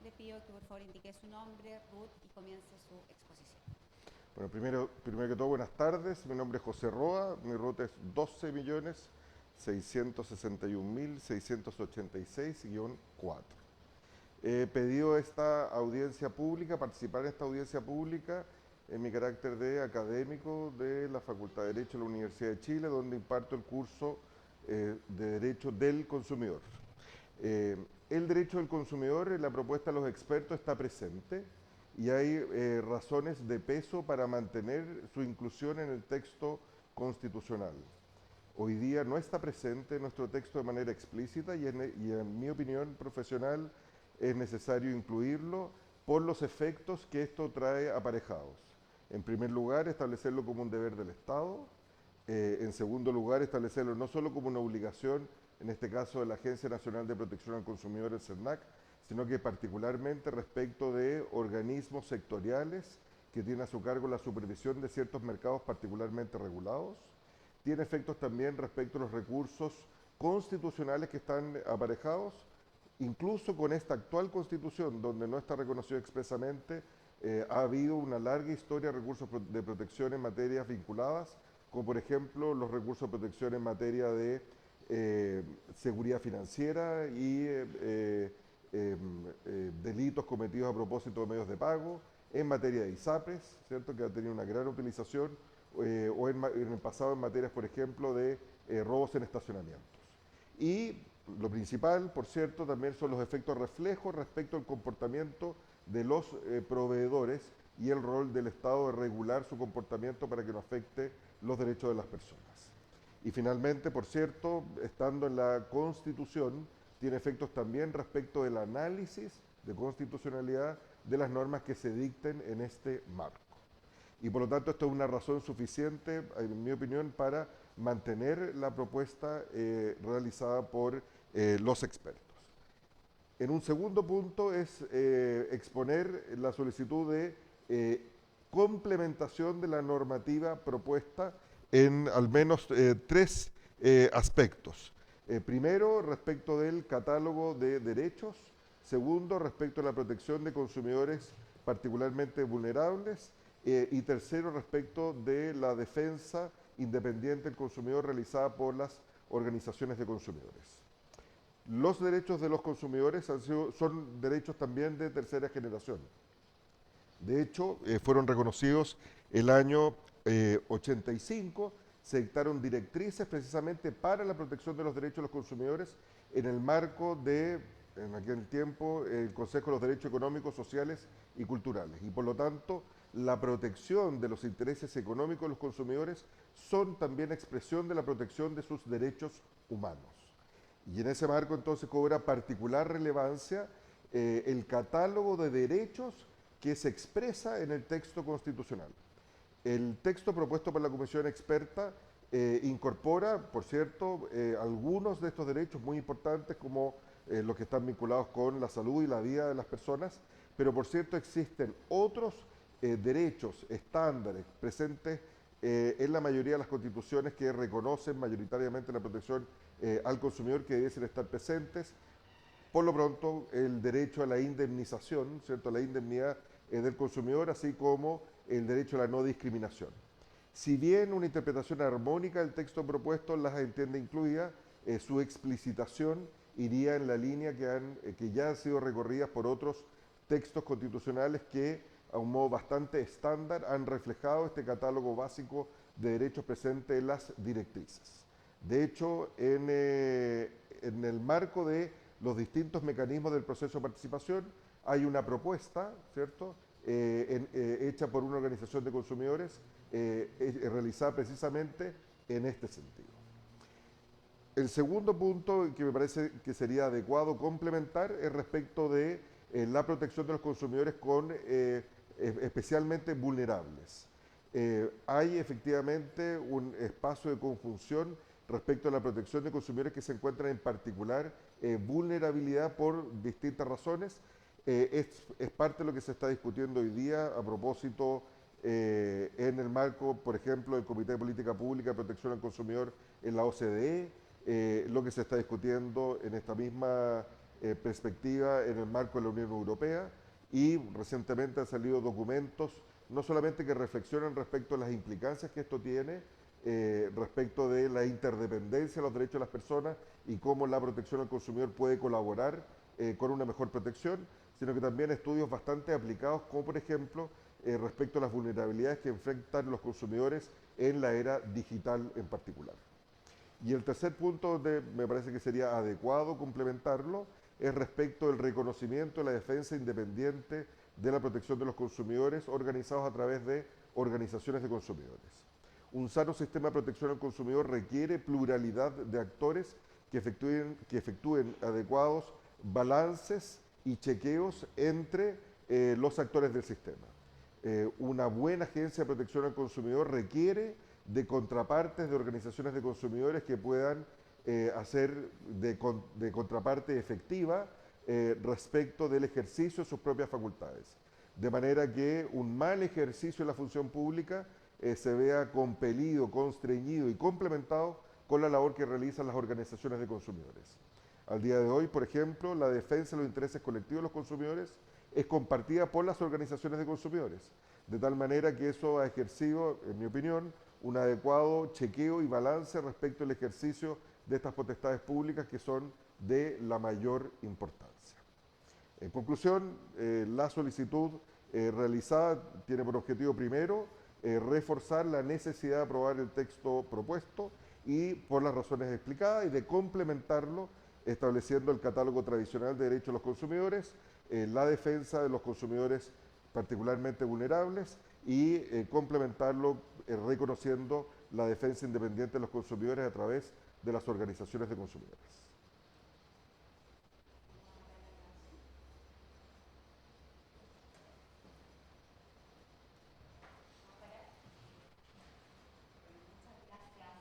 le pido que por favor indique su nombre, RUT y comience su exposición. Bueno, primero que todo, buenas tardes. Mi nombre es José Roa, mi ruta es 12.661.686-4. He pedido esta audiencia pública, participar en esta audiencia pública en mi carácter de académico de la Facultad de Derecho de la Universidad de Chile, donde imparto el curso de Derecho del Consumidor. Eh, el derecho del consumidor en la propuesta de los expertos está presente y hay razones de peso para mantener su inclusión en el texto constitucional. Hoy día no está presente en nuestro texto de manera explícita y en mi opinión profesional es necesario incluirlo por los efectos que esto trae aparejados. En primer lugar, establecerlo como un deber del Estado. En segundo lugar, establecerlo no solo como una obligación, en este caso de la Agencia Nacional de Protección al Consumidor, el CERNAC, sino que particularmente respecto de organismos sectoriales que tienen a su cargo la supervisión de ciertos mercados particularmente regulados. Tiene efectos también respecto a los recursos constitucionales que están aparejados, incluso con esta actual constitución, donde no está reconocido expresamente, ha habido una larga historia de recursos de protección en materias vinculadas, como por ejemplo los recursos de protección en materia de seguridad financiera y delitos cometidos a propósito de medios de pago, en materia de ISAPRES, ¿cierto? Que ha tenido una gran utilización, o en el pasado en materias, por ejemplo, de robos en estacionamientos. Y lo principal, por cierto, también son los efectos reflejos respecto al comportamiento de los proveedores y el rol del Estado de regular su comportamiento para que no afecte los derechos de las personas. Y finalmente, por cierto, estando en la Constitución, tiene efectos también respecto del análisis de constitucionalidad de las normas que se dicten en este marco. Y por lo tanto, esto es una razón suficiente, en mi opinión, para mantener la propuesta realizada por los expertos. En un segundo punto es exponer la solicitud de complementación de la normativa propuesta en al menos tres aspectos. Primero, respecto del catálogo de derechos. Segundo, respecto a la protección de consumidores particularmente vulnerables. Y tercero, respecto de la defensa independiente del consumidor realizada por las organizaciones de consumidores. Los derechos de los consumidores son derechos también de tercera generación. De hecho, fueron reconocidos el año 85, se dictaron directrices precisamente para la protección de los derechos de los consumidores en el marco de, en aquel tiempo, el Consejo de los Derechos Económicos, Sociales y Culturales. Y por lo tanto, la protección de los intereses económicos de los consumidores son también expresión de la protección de sus derechos humanos. Y en ese marco entonces cobra particular relevancia el catálogo de derechos que se expresa en el texto constitucional. El texto propuesto por la Comisión Experta incorpora, por cierto, algunos de estos derechos muy importantes como los que están vinculados con la salud y la vida de las personas, pero por cierto existen otros derechos, estándares presentes en la mayoría de las constituciones que reconocen mayoritariamente la protección al consumidor que debiesen estar presentes. Por lo pronto, el derecho a la indemnización, ¿cierto? La indemnidad del consumidor, así como el derecho a la no discriminación. Si bien una interpretación armónica del texto propuesto las entiende incluidas, su explicitación iría en la línea que ya han sido recorridas por otros textos constitucionales que, a un modo bastante estándar, han reflejado este catálogo básico de derechos presentes en las directrices. De hecho, en el marco de los distintos mecanismos del proceso de participación, hay una propuesta, ¿cierto?, hecha por una organización de consumidores, realizada precisamente en este sentido. El segundo punto que me parece que sería adecuado complementar es respecto de la protección de los consumidores especialmente vulnerables. Hay efectivamente un espacio de confusión respecto a la protección de consumidores que se encuentran en particular vulnerabilidad por distintas razones. Es parte de lo que se está discutiendo hoy día a propósito en el marco, por ejemplo, del Comité de Política Pública de Protección al Consumidor en la OCDE, lo que se está discutiendo en esta misma perspectiva en el marco de la Unión Europea, y recientemente han salido documentos no solamente que reflexionan respecto a las implicancias que esto tiene, respecto de la interdependencia de los derechos de las personas y cómo la protección al consumidor puede colaborar con una mejor protección, sino que también estudios bastante aplicados, como por ejemplo respecto a las vulnerabilidades que enfrentan los consumidores en la era digital en particular. Y el tercer punto donde me parece que sería adecuado complementarlo es respecto del reconocimiento de la defensa independiente de la protección de los consumidores organizados a través de organizaciones de consumidores. Un sano sistema de protección al consumidor requiere pluralidad de actores que efectúen adecuados balances y chequeos entre los actores del sistema. Una buena agencia de protección al consumidor requiere de contrapartes de organizaciones de consumidores que puedan hacer de contraparte efectiva respecto del ejercicio de sus propias facultades. De manera que un mal ejercicio de la función pública se vea compelido, constreñido y complementado con la labor que realizan las organizaciones de consumidores. Al día de hoy, por ejemplo, la defensa de los intereses colectivos de los consumidores es compartida por las organizaciones de consumidores, de tal manera que eso ha ejercido, en mi opinión, un adecuado chequeo y balance respecto al ejercicio de estas potestades públicas que son de la mayor importancia. En conclusión, la solicitud realizada tiene por objetivo primero reforzar la necesidad de aprobar el texto propuesto y por las razones explicadas, y de complementarlo estableciendo el catálogo tradicional de derechos de los consumidores, la defensa de los consumidores particularmente vulnerables y complementarlo reconociendo la defensa independiente de los consumidores a través de las organizaciones de consumidores.